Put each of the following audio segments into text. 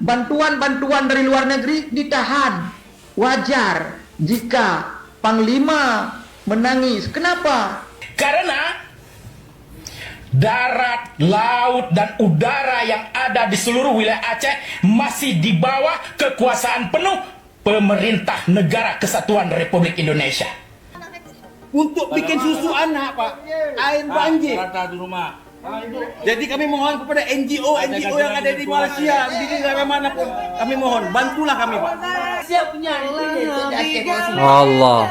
bantuan-bantuan dari luar negeri ditahan. Wajar jika Panglima menangis. Kenapa? Karena darat, laut, dan udara yang ada di seluruh wilayah Aceh masih di bawah kekuasaan penuh pemerintah Negara Kesatuan Republik Indonesia. Untuk bikin susu anak, Pak, air banjir. Rata di rumah. Jadi kami mohon kepada NGO yang ada di Malaysia, di negara manapun, kami mohon bantulah kami, Pak. Allah,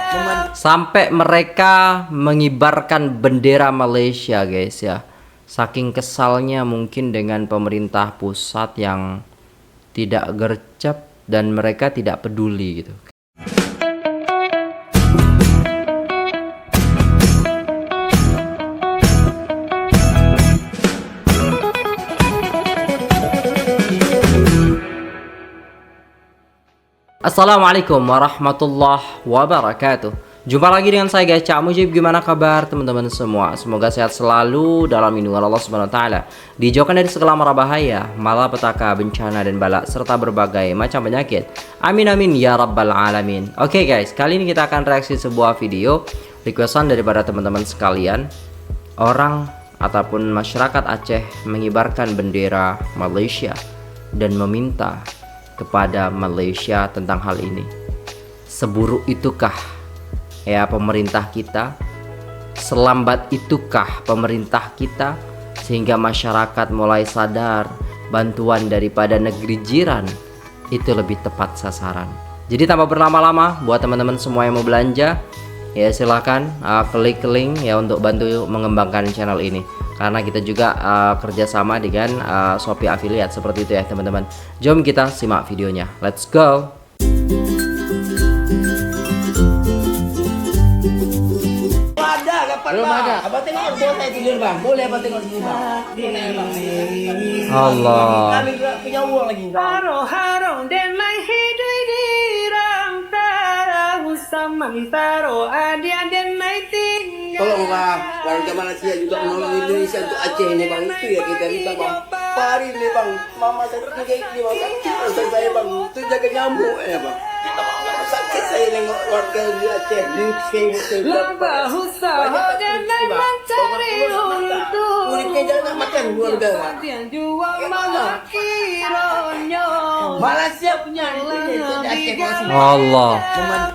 sampai mereka mengibarkan bendera Malaysia, guys ya. Saking kesalnya mungkin dengan pemerintah pusat yang tidak gercep dan mereka tidak peduli gitu. Assalamualaikum warahmatullahi wabarakatuh. Jumpa lagi dengan saya guys, Cak Mujib. Gimana kabar teman-teman semua? Semoga sehat selalu dalam lindungan Allah Subhanahu wa taala. Dijauhkan dari segala mara bahaya, malapetaka, bencana dan bala serta berbagai macam penyakit. Amin amin ya rabbal alamin. Oke guys, kali ini kita akan reaksi sebuah video requestan daripada teman-teman sekalian. Orang ataupun masyarakat Aceh mengibarkan bendera Malaysia dan meminta kepada Malaysia tentang hal ini. Seburuk itukah ya pemerintah kita? Selambat itukah pemerintah kita sehingga masyarakat mulai sadar bantuan daripada negeri jiran itu lebih tepat sasaran? Jadi tanpa berlama-lama, buat teman-teman semua yang mau belanja ya silahkan klik link ya untuk bantu mengembangkan channel ini, karena kita juga kerjasama dengan Shopee Affiliate seperti itu ya teman-teman. Jom kita simak videonya, let's go. Belum ada. Abang tengok boleh tidur bang. Boleh abang tengok sini bang. Boleh bang. Allah. Kami punya uang lagi. Haro dan mai hidui dirang tara husaman taro adia dan mai tinggal. Tolong bang, warga Malaysia juga menolong Indonesia untuk Aceh ini bang. Itu ya kita minta bang. Pari nih bang, mama saya punya ini bang. Sakit saya bang, itu jaga nyamuk ya bang. Sakit saya nengok warga di Aceh. Lembah usaha dan mai mencari untung. Muridnya jangan makan keluarga. Yang jual malah kironyo. Malaysia punya itu Aceh. Allah,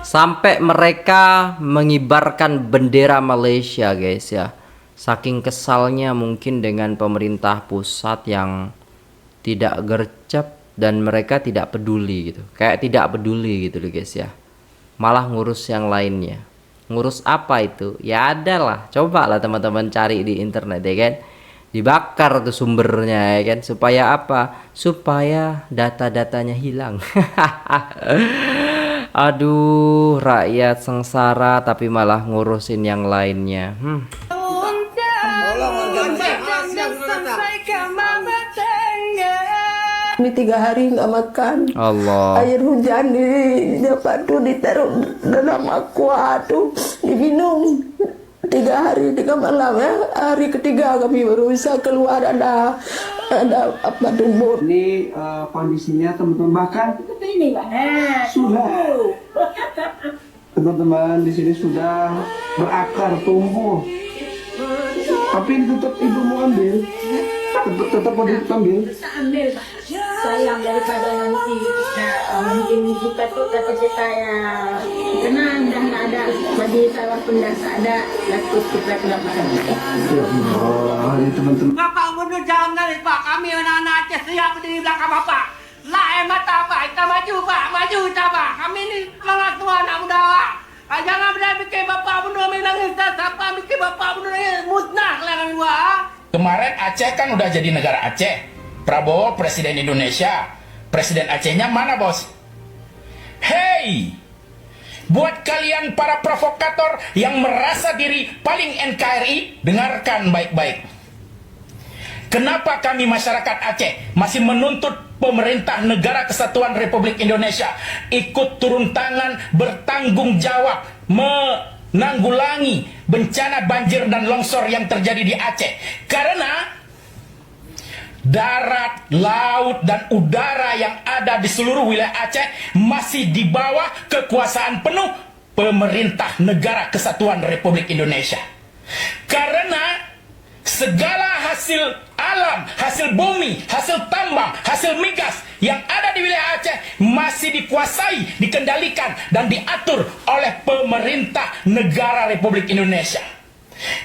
sampai mereka mengibarkan bendera Malaysia guys ya. Saking kesalnya mungkin dengan pemerintah pusat yang tidak gercep dan mereka tidak peduli gitu. Kayak tidak peduli gitu loh guys ya. Malah ngurus yang lainnya. Ngurus apa itu? Ya adalah, cobalah teman-teman cari di internet ya kan. Dibakar tuh sumbernya ya kan, supaya apa? Supaya data-datanya hilang. Aduh, rakyat sengsara tapi malah ngurusin yang lainnya. Ini 3 hari nggak makan. Allah. Air hujan dapat tuh ditaruh dalam aqua tuh diminum 3 hari 3 malam ya. Hari ketiga kami baru bisa keluar, ada apa tumbuh. Ini kondisinya teman-teman, bahkan sudah teman-teman di sini sudah berakar tumbuh, tapi tetap ibu mau ambil, tetap mau diambil. Sayang daripada nanti mungkin buka tuh kata kita ya, karena udah nggak ada bagi saya pun dah ada takut kita kelaparan. Oh, ini teman-teman. Bapak mundur jangan kali Pak, kami anak-anak Aceh siap di belakang Bapak. Lah mata Pak, kita maju Pak, maju kita Pak. Kami ini semangat tua anak muda Pak. Jangan berani bikin Bapak mundur menangis, siapa bikin Bapak mundur musnah kalian dua. Kemarin Aceh kan udah jadi negara Aceh. Prabowo presiden Indonesia. Presiden Acehnya mana bos? Hei, buat kalian para provokator yang merasa diri paling NKRI, dengarkan baik-baik. Kenapa kami masyarakat Aceh masih menuntut pemerintah Negara Kesatuan Republik Indonesia ikut turun tangan bertanggung jawab menanggulangi bencana banjir dan longsor yang terjadi di Aceh? Karena darat, laut, dan udara yang ada di seluruh wilayah Aceh masih di bawah kekuasaan penuh pemerintah Negara Kesatuan Republik Indonesia. Karena segala hasil alam, hasil bumi, hasil tambang, hasil migas yang ada di wilayah Aceh masih dikuasai, dikendalikan, dan diatur oleh pemerintah Negara Republik Indonesia.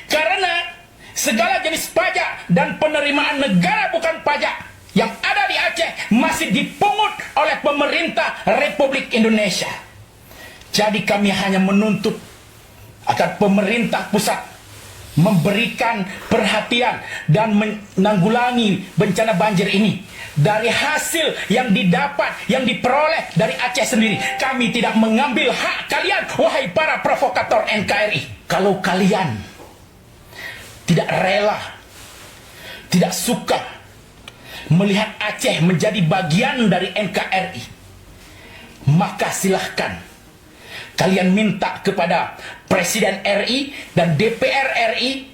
Karena segala jenis pajak dan penerimaan negara bukan pajak yang ada di Aceh masih dipungut oleh pemerintah Republik Indonesia. Jadi kami hanya menuntut agar pemerintah pusat memberikan perhatian dan menanggulangi bencana banjir ini dari hasil yang didapat, yang diperoleh dari Aceh sendiri. Kami tidak mengambil hak kalian, wahai para provokator NKRI. Kalau kalian tidak rela, tidak suka melihat Aceh menjadi bagian dari NKRI, maka silahkan kalian minta kepada Presiden RI dan DPR RI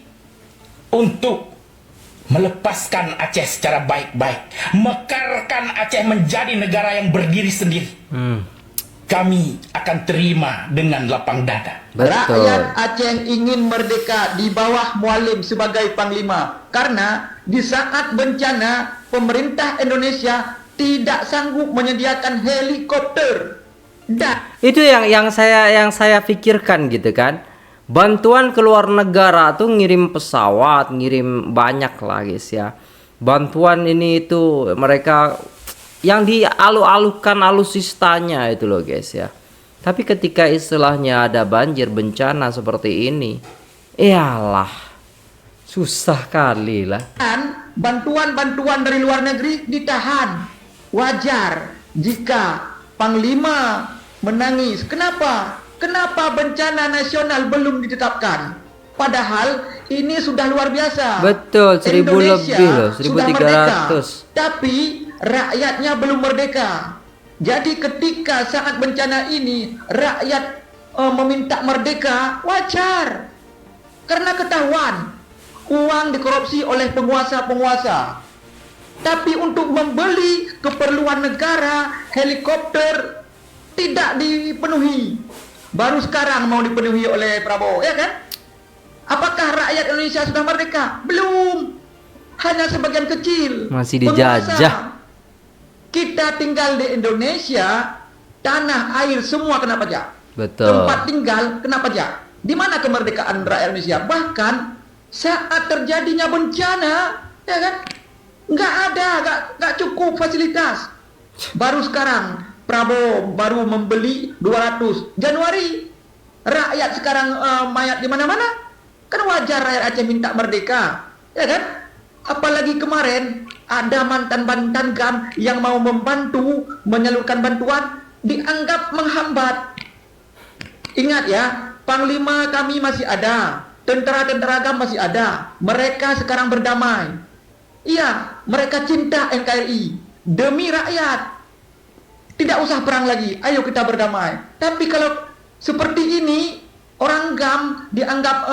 untuk melepaskan Aceh secara baik-baik, mekarkan Aceh menjadi negara yang berdiri sendiri. Kami akan terima dengan lapang dada. Betul. Rakyat Aceh ingin merdeka di bawah Mualim sebagai panglima, karena di saat bencana pemerintah Indonesia tidak sanggup menyediakan helikopter. Itu yang saya pikirkan gitu kan. Bantuan ke luar negara tuh ngirim pesawat, ngirim banyak lah guys ya. Bantuan ini itu mereka yang dialu-alukan alusistanya itu loh guys ya. Tapi ketika istilahnya ada banjir bencana seperti ini, iyalah susah kali lah. Bantuan-bantuan dari luar negeri ditahan. Wajar jika Panglima menangis. Kenapa? Kenapa bencana nasional belum ditetapkan? Padahal ini sudah luar biasa. Betul, 1000 Indonesia lebih loh, sudah merdeka, 1300. tapi rakyatnya belum merdeka. Jadi ketika saat bencana ini rakyat meminta merdeka, wajar. Karena ketahuan uang dikorupsi oleh penguasa-penguasa. Tapi untuk membeli keperluan negara, helikopter tidak dipenuhi. Baru sekarang mau dipenuhi oleh Prabowo, ya kan? Apakah rakyat Indonesia sudah merdeka? Belum. Hanya sebagian kecil. Masih dijajah. Penguasa. Kita tinggal di Indonesia, tanah, air, semua kena pajak. Betul. Tempat tinggal kena pajak. Di mana kemerdekaan rakyat Indonesia? Bahkan saat terjadinya bencana, ya kan? Nggak cukup fasilitas. Baru sekarang Prabowo baru membeli 200 Januari. Rakyat sekarang mayat di mana-mana. Kan wajar rakyat Aceh minta merdeka, ya kan? Apalagi kemarin ada mantan-mantan GAM yang mau membantu menyalurkan bantuan dianggap menghambat. Ingat ya, Panglima kami masih ada, tentara-tentara GAM masih ada. Mereka sekarang berdamai. Iya, mereka cinta NKRI demi rakyat. Tidak usah perang lagi, ayo kita berdamai. Tapi kalau seperti ini, orang GAM dianggap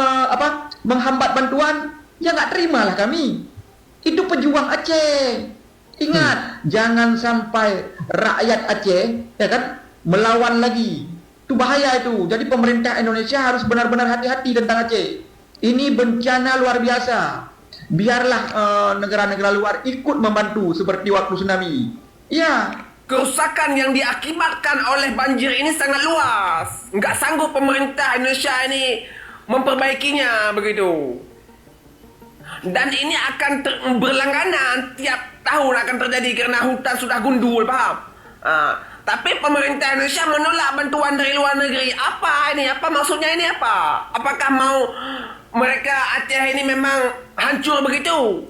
menghambat bantuan, ya nggak terimalah kami. Itu pejuang Aceh. Ingat, jangan sampai rakyat Aceh, ya kan, melawan lagi. Itu bahaya itu. Jadi pemerintah Indonesia harus benar-benar hati-hati tentang Aceh. Ini bencana luar biasa. Biarlah negara-negara luar ikut membantu seperti waktu tsunami. Ya. Kerusakan yang diakibatkan oleh banjir ini sangat luas. Nggak sanggup pemerintah Indonesia ini memperbaikinya begitu. Dan ini akan berlangganan, tiap tahun akan terjadi karena hutan sudah gundul, paham? Tapi pemerintah Indonesia menolak bantuan dari luar negeri. Apa ini? Apa maksudnya ini apa? Apakah mau mereka Aceh ini memang hancur begitu?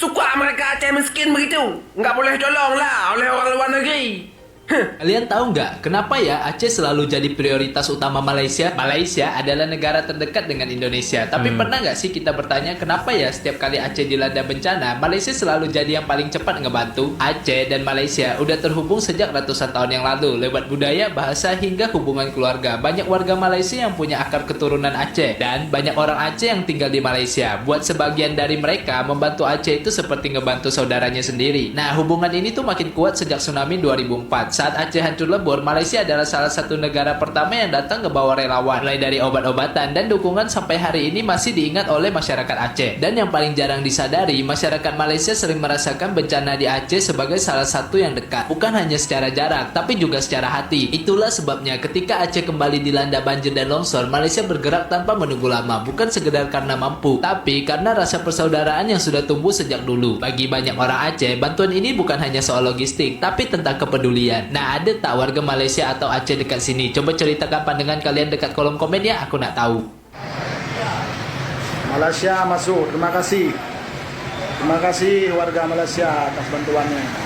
Suka mereka Aceh miskin begitu? Nggak boleh tolong lah oleh orang luar negeri. Kalian tahu nggak kenapa ya Aceh selalu jadi prioritas utama Malaysia? Malaysia adalah negara terdekat dengan Indonesia. Tapi pernah nggak sih kita bertanya kenapa ya setiap kali Aceh dilanda bencana, Malaysia selalu jadi yang paling cepat ngebantu? Aceh dan Malaysia udah terhubung sejak ratusan tahun yang lalu lewat budaya, bahasa hingga hubungan keluarga. Banyak warga Malaysia yang punya akar keturunan Aceh dan banyak orang Aceh yang tinggal di Malaysia. Buat sebagian dari mereka membantu Aceh itu seperti ngebantu saudaranya sendiri. Nah, hubungan ini tuh makin kuat sejak tsunami 2004. Saat Aceh hancur lebur, Malaysia adalah salah satu negara pertama yang datang ngebawa relawan, mulai dari obat-obatan dan dukungan sampai hari ini masih diingat oleh masyarakat Aceh. Dan yang paling jarang disadari, masyarakat Malaysia sering merasakan bencana di Aceh sebagai salah satu yang dekat, bukan hanya secara jarak, tapi juga secara hati. Itulah sebabnya ketika Aceh kembali dilanda banjir dan longsor, Malaysia bergerak tanpa menunggu lama, bukan sekedar karena mampu, tapi karena rasa persaudaraan yang sudah tumbuh sejak dulu. Bagi banyak orang Aceh, bantuan ini bukan hanya soal logistik, tapi tentang kepedulian. Nah, ada tak warga Malaysia atau Aceh dekat sini? Coba ceritakan pandangan kalian dekat kolom komen ya, aku nak tahu. Malaysia masuk, terima kasih. Terima kasih warga Malaysia atas bantuannya.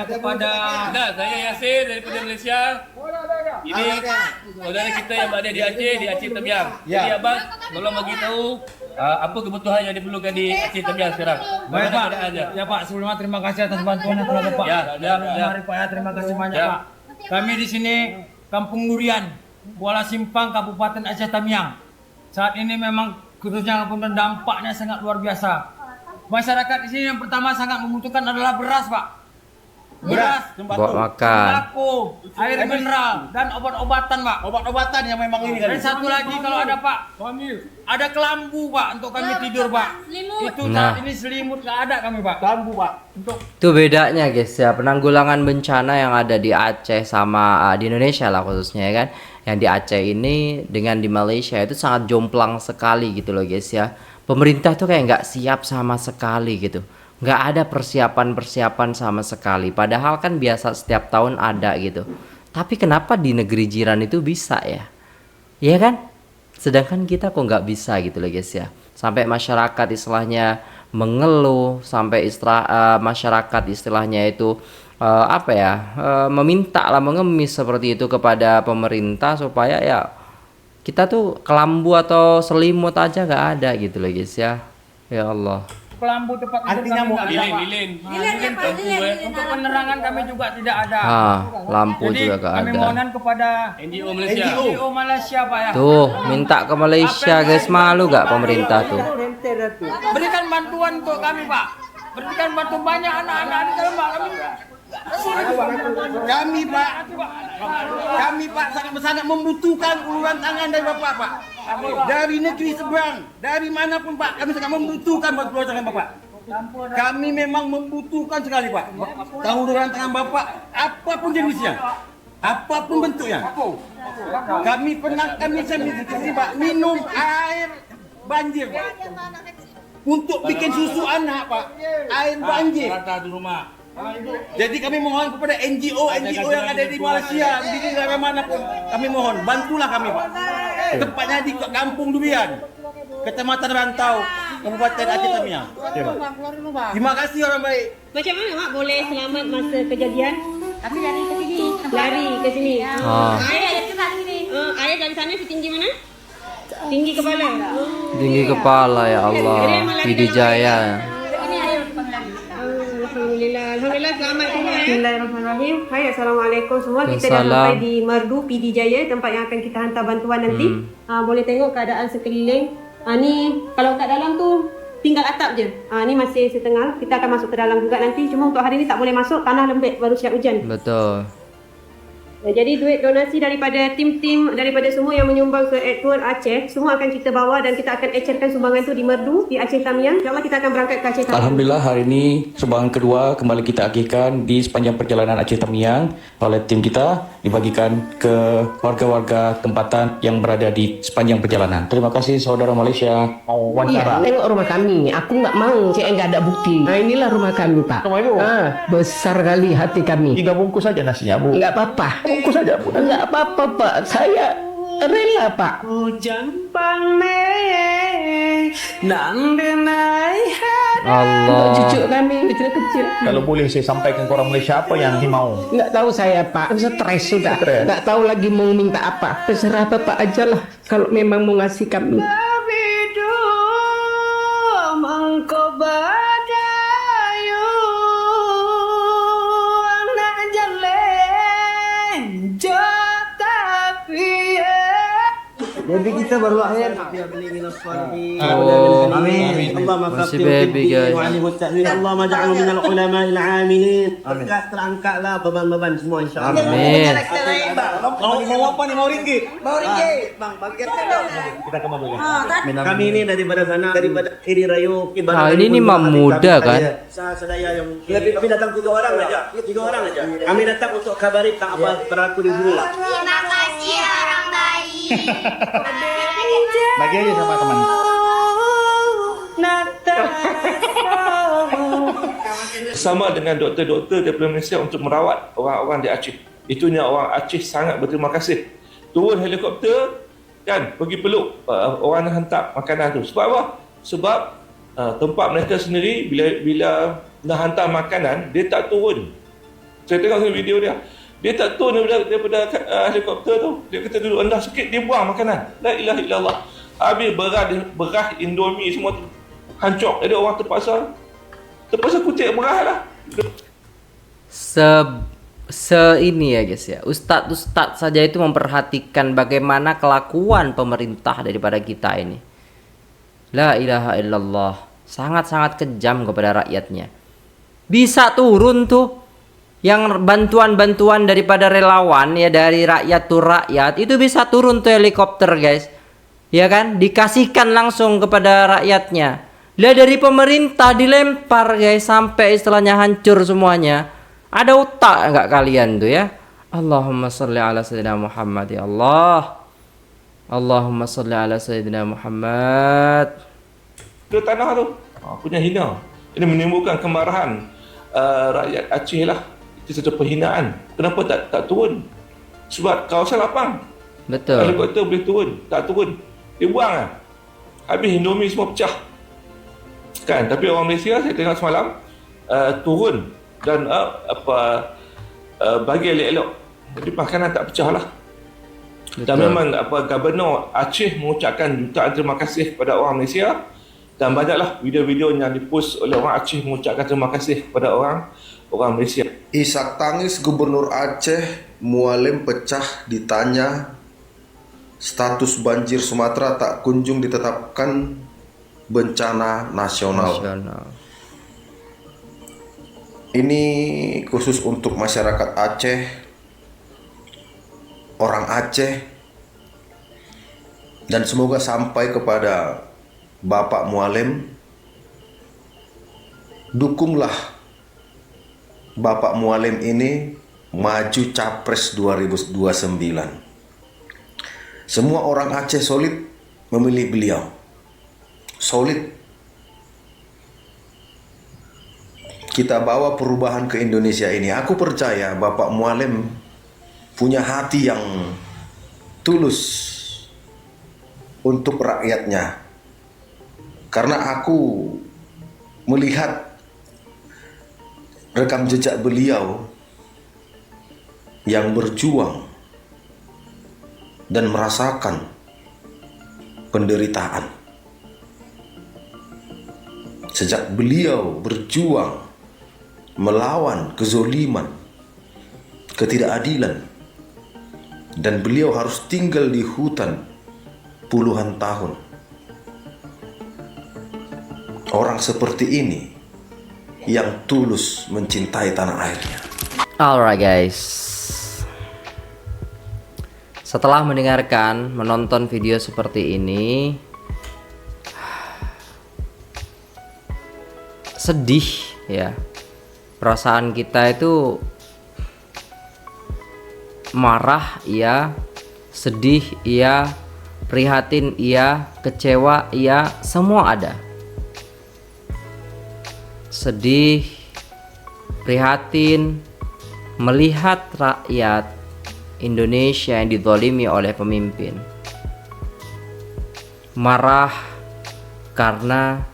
Saya Yasir daripada Malaysia. Ini saudara kita yang berada di Aceh Tamiang. Jadi abang tolong bagi tahu apa kebutuhan yang diperlukan di Aceh Tamiang sekarang. Baik Pak. Ya Pak, sebelumnya terima kasih atas bantuan yang telah Pak. Mari Pak ya, terima kasih banyak Pak. Kami di sini Kampung Durian, Kuala Simpang, Kabupaten Aceh Tamiang. Saat ini memang khususnya dampaknya sangat luar biasa. Masyarakat di sini yang pertama sangat membutuhkan adalah beras Pak. Beras, Buat makan. sembako, air mineral, dan obat-obatan Pak. Obat-obatan yang memang ini Dan satu lagi kalau ada Pak, ada kelambu Pak untuk kami tidur Pak. Itu Nah. saat ini selimut nggak ada kami Pak. Kelambu Pak. Untuk Itu bedanya guys ya, penanggulangan bencana yang ada di Aceh sama di Indonesia lah khususnya ya kan. Yang di Aceh ini dengan di Malaysia itu sangat jomplang sekali gitu loh guys ya. Pemerintah tuh kayak nggak siap sama sekali gitu. Nggak ada persiapan-persiapan sama sekali. Padahal kan biasa setiap tahun ada gitu. Tapi kenapa di negeri jiran itu bisa ya? Iya kan? Sedangkan kita kok nggak bisa gitu loh guys ya. Sampai masyarakat istilahnya mengeluh, sampai masyarakat istilahnya itu meminta lah, mengemis seperti itu kepada pemerintah supaya ya kita tuh kelambu atau selimut aja nggak ada gitu loh guys ya. Ya Allah. kelambu tempat Artinya mau lilin. Untuk penerangan kami juga tidak ada. Lampu Jadi, juga nggak kami ada. mohon kepada NGO Malaysia. NGO Malaysia Pak ya. Tuh, minta ke Malaysia guys, malu gak pemerintah tuh? Berikan bantuan untuk kami Pak. Berikan bantuan banyak anak-anak di dalam Pak. Kami Pak sangat membutuhkan uluran tangan dari Bapak Pak. Dari negeri seberang, dari manapun Pak, kami sangat membutuhkan bantuan tangan Bapak. Kami memang membutuhkan sekali Pak. Uluran tangan Bapak, apapun jenisnya, apapun bentuknya. Kami sendiri Pak, minum air banjir Pak. Untuk bikin susu anak Pak, air banjir. Rata di rumah. Jadi kami mohon kepada NGO yang ada di Malaysia, di negara manapun, kami mohon bantulah kami Pak. Tempatnya di Kampung Durian, Kecamatan Rantau, Kabupaten Aceh Tamiang. Terima kasih orang baik. Macam mana Mak boleh selamat masa kejadian? Tapi lari ke sini. Lari ke sini. Ayah dari sini. Ayah dari sana setinggi mana? Tinggi kepala. Tinggi kepala ya Allah. Pidijaya. Alhamdulillah selamat semua ya. Bismillahirrahmanirrahim. Hai, assalamualaikum semua. Kita dah sampai di Merdu Pidijaya, tempat yang akan kita hantar bantuan nanti. Boleh tengok keadaan sekeliling. Ni kalau kat dalam tu tinggal atap je. Ni masih setengah. Kita akan masuk ke dalam juga nanti. Cuma untuk hari ni tak boleh masuk, tanah lembek baru siap hujan. Betul. Jadi duit donasi daripada tim-tim, daripada semua yang menyumbang ke Tour Aceh, semua akan kita bawa dan kita akan ecerkan sumbangan tu di Merdu, di Aceh Tamiang. InsyaAllah kita akan berangkat ke Aceh Tamiang. Alhamdulillah hari ini sumbangan kedua kembali kita agihkan di sepanjang perjalanan Aceh Tamiang oleh tim kita, dibagikan ke warga-warga tempatan yang berada di sepanjang perjalanan. Terima kasih saudara Malaysia. Iya, tengok rumah kami. Aku nggak mau cik nggak ada bukti. Nah inilah rumah kami Pak. Besar kali hati kami. 3 bungkus saja nasinya Bu. Nggak apa-apa. Bungkus saja Bu. Nggak apa-apa Pak. Saya rela Pak. Hujan pane, nang denai Allah. Cucu kami kecil-kecil. Kalau boleh saya sampaikan ke orang Malaysia, apa yang mau? Nggak tahu saya Pak, stres sudah. Stres. Nggak tahu lagi mau minta apa. Terserah Bapak aja lah. Kalau memang mau ngasih kami. Jadi kita berdoa Amin. Masih baby guys. Allah maj'alhu minal ulama al-amilin. Terangkatlah beban-beban semua insyaallah. Amin. Mau apa nih? Mau ringgit? Mau ringgit. Bang, bagi kita ke mana? Kami ini daripada sana, daripada Kiri Rayu. Ini Imam muda kan? Saya yang kami datang 3 orang aja. 3 orang aja. Kami datang untuk kabari tentang apa berlaku di sini. Terima kasih orang baik. Bagi aja sama teman. Sama dengan doktor-doktor daripada Malaysia untuk merawat orang-orang di Aceh. Itunya orang Aceh sangat berterima kasih. Turun helikopter kan, pergi peluk orang yang hantar makanan tu. Sebab apa? Sebab tempat mereka sendiri bila nak hantar makanan, dia tak turun. Saya tengok video dia. Dia tak turun daripada helikopter tu. Dia kata duduk rendah sikit, dia buang makanan. La ilaha illallah. Habis beras Indomie semua tu hancur. Jadi orang terpaksa kutip beras lah. Ini ya guys ya, ustadz saja itu memperhatikan bagaimana kelakuan pemerintah daripada kita ini. La ilaha illallah, sangat-sangat kejam kepada rakyatnya. Bisa turun tuh yang bantuan-bantuan daripada relawan ya, dari rakyat tuh rakyat, itu bisa turun tuh helikopter guys, ya kan, dikasihkan langsung kepada rakyatnya. Lah dari pemerintah dilempar guys, sampai istilahnya hancur semuanya. Ada otak enggak kalian tuh ya? Allahumma sholli ala sayyidina Muhammad ya Allah. Allahumma sholli ala sayyidina Muhammad. Ke tanah tu punya hina. Ini menimbulkan kemarahan rakyat Aceh lah. Itu satu penghinaan. Kenapa tak turun? Sebab kawasan lapang. Betul. Helikopter boleh turun, tak turun. Dia buang lah. Habis Indomie semua pecah. Kan, tapi orang Malaysia saya tengok semalam turun dan bagi elok-elok. Jadi makanan tak pecah lah. Dan memang Gubernur Aceh mengucapkan jutaan terima kasih kepada orang Malaysia, dan banyaklah video-video yang dipost oleh orang Aceh mengucapkan terima kasih kepada orang Malaysia. Isak tangis Gubernur Aceh Mualim pecah ditanya status banjir Sumatera tak kunjung ditetapkan bencana nasional. Ini khusus untuk masyarakat Aceh, orang Aceh, dan semoga sampai kepada Bapak Mualim. Dukunglah Bapak Mualim ini maju Capres 2029. Semua orang Aceh solid memilih beliau. Solid. Kita bawa perubahan ke Indonesia ini. Aku percaya Bapak Mualim punya hati yang tulus untuk rakyatnya. Karena aku melihat rekam jejak beliau yang berjuang dan merasakan penderitaan. Sejak beliau berjuang melawan kezoliman, ketidakadilan, dan beliau harus tinggal di hutan puluhan tahun. Orang seperti ini yang tulus mencintai tanah airnya. Alright guys, setelah menonton video seperti ini, sedih ya. Perasaan kita itu marah iya, sedih iya, prihatin iya, kecewa iya, semua ada. Sedih, prihatin melihat rakyat Indonesia yang dizalimi oleh pemimpin. Marah karena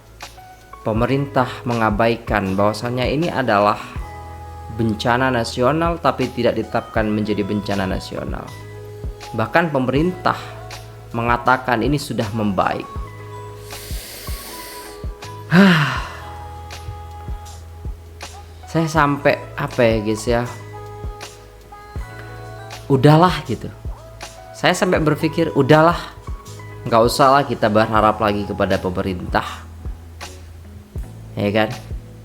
pemerintah mengabaikan bahwasannya ini adalah bencana nasional tapi tidak ditetapkan menjadi bencana nasional. Bahkan pemerintah mengatakan ini sudah membaik. Saya sampai apa ya guys ya, udahlah gitu. Saya sampai berpikir udahlah, nggak usah lah kita berharap lagi kepada pemerintah, ya kan?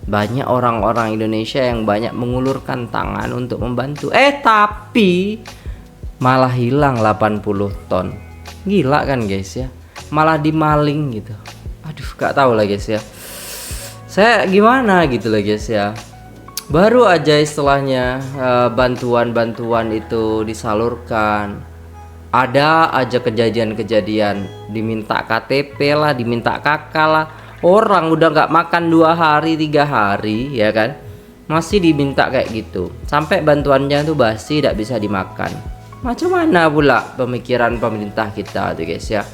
Banyak orang-orang Indonesia yang banyak mengulurkan tangan untuk membantu, tapi malah hilang 80 ton. Gila kan guys ya, malah dimaling gitu. Aduh, gak tahu lah guys ya, saya gimana gitu lah guys ya. Baru aja istilahnya bantuan-bantuan itu disalurkan, ada aja kejadian-kejadian diminta KTP lah, diminta KK lah. Orang udah nggak makan 2 hari 3 hari ya kan, masih diminta kayak gitu, sampai bantuannya tuh basi tidak bisa dimakan. Macam mana pula pemikiran pemerintah kita tuh guys ya.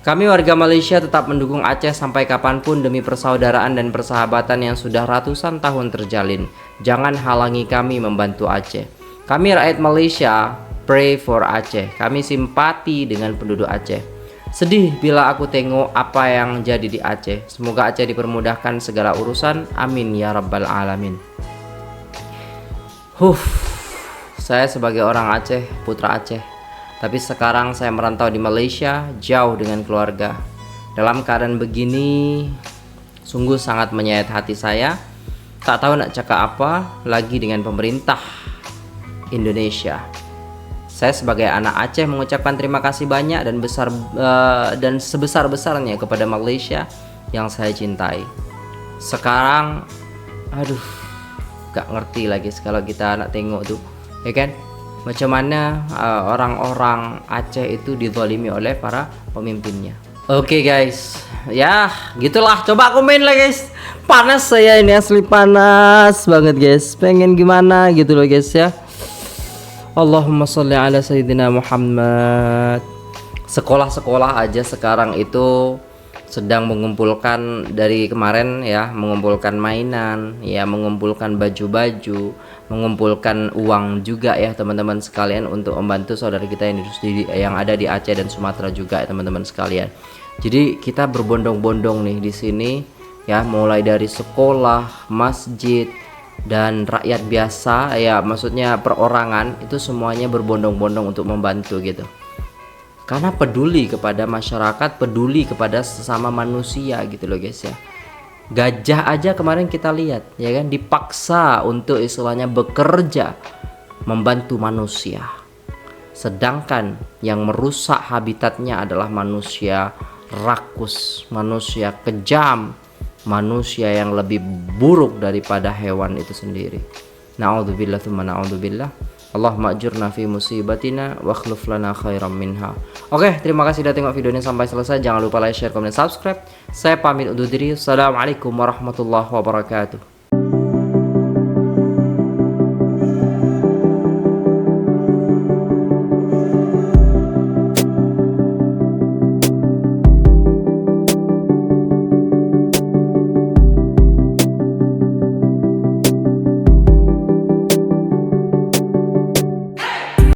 Kami warga Malaysia tetap mendukung Aceh sampai kapanpun demi persaudaraan dan persahabatan yang sudah ratusan tahun terjalin. Jangan halangi kami membantu Aceh. Kami rakyat Malaysia, pray for Aceh. Kami simpati dengan penduduk Aceh. Sedih bila aku tengok apa yang jadi di Aceh. Semoga Aceh dipermudahkan segala urusan. Amin ya rabbal alamin. Saya sebagai orang Aceh, putra Aceh, tapi sekarang saya merantau di Malaysia, jauh dengan keluarga. Dalam keadaan begini, sungguh sangat menyayat hati saya. Tak tahu nak cakap apa lagi dengan pemerintah Indonesia. Saya sebagai anak Aceh mengucapkan terima kasih banyak dan sebesar-besarnya kepada Malaysia yang saya cintai. Sekarang, aduh, gak ngerti lagi kalau kita nak tengok tuh, ya kan? Macam mana orang-orang Aceh itu dizalimi oleh para pemimpinnya. Oke guys, ya gitulah. Coba komen lah guys. Panas saya ini, asli panas banget guys. Pengen gimana gitu loh guys ya. Allahumma sholli ala sayyidina Muhammad. Sekolah-sekolah aja sekarang itu sedang mengumpulkan dari kemarin ya, mengumpulkan mainan ya, mengumpulkan baju-baju, mengumpulkan uang juga ya teman-teman sekalian, untuk membantu saudara kita yang ada di Aceh dan Sumatera juga ya teman-teman sekalian. Jadi kita berbondong-bondong nih di sini ya, mulai dari sekolah, masjid, dan rakyat biasa ya, maksudnya perorangan, itu semuanya berbondong-bondong untuk membantu gitu. Karena peduli kepada masyarakat, peduli kepada sesama manusia gitu loh guys ya. Gajah aja kemarin kita lihat ya kan, dipaksa untuk istilahnya bekerja membantu manusia. Sedangkan yang merusak habitatnya adalah manusia rakus, manusia kejam, manusia yang lebih buruk daripada hewan itu sendiri. Na'udzubillah tsumma na'udzubillah. Allahumma ajurna fi musibatina wa akhlif lana khairam minha. Oke, terima kasih sudah tengok video ini sampai selesai. Jangan lupa like, share, komen, dan subscribe. Saya pamit undur diri. Assalamualaikum warahmatullahi wabarakatuh.